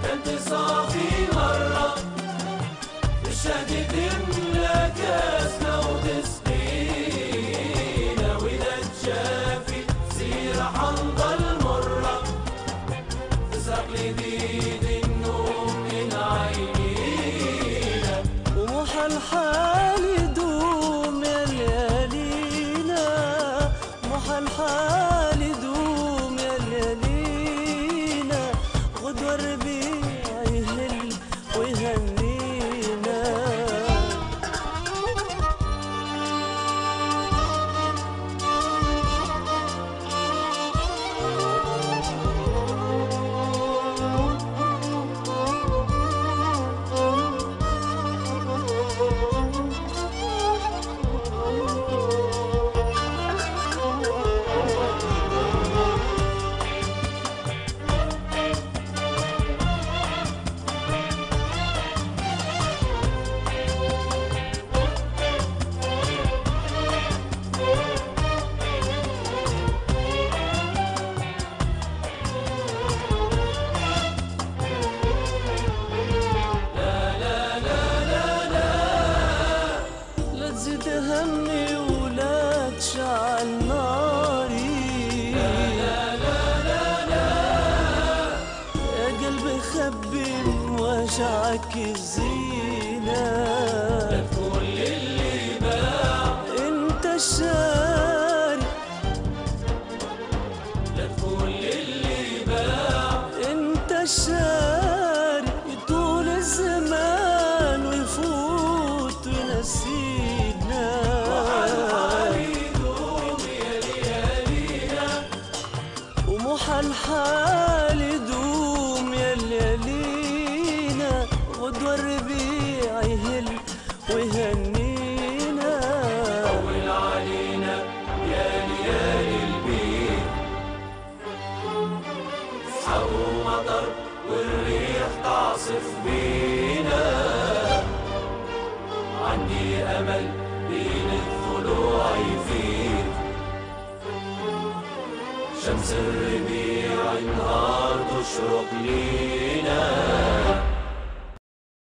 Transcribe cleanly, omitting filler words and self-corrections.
كانت صافي مرة بالشهد تملى كاسنا وتسقينا، وإذا تشافي سيرة حنضل مرة تسرق لي بيد النوم من عينينا. ومحى الحال يدوم يا ليالينا، محى الحال يدوم يا ليالينا، غدوة الربيع يهل ويهنينا. زد همي ولا تشعل ناري، لا لا لا لا يا قلبي خبي وجعك الزينة. لا تكون للي باع انت الشاري، لا تكون للي باع انت الشاري، يطول الزمان ويفوت ونسينا. ومحى الحال يدوم يا ليالينا، غدوة الربيع يهل ويهنينا. طول علينا يا ليالي البيت، سحاب ومطر والريح تعصف بينا. عندي أمل بين الضلوع يفيد، شمس الربيع النهار تشرق لينا.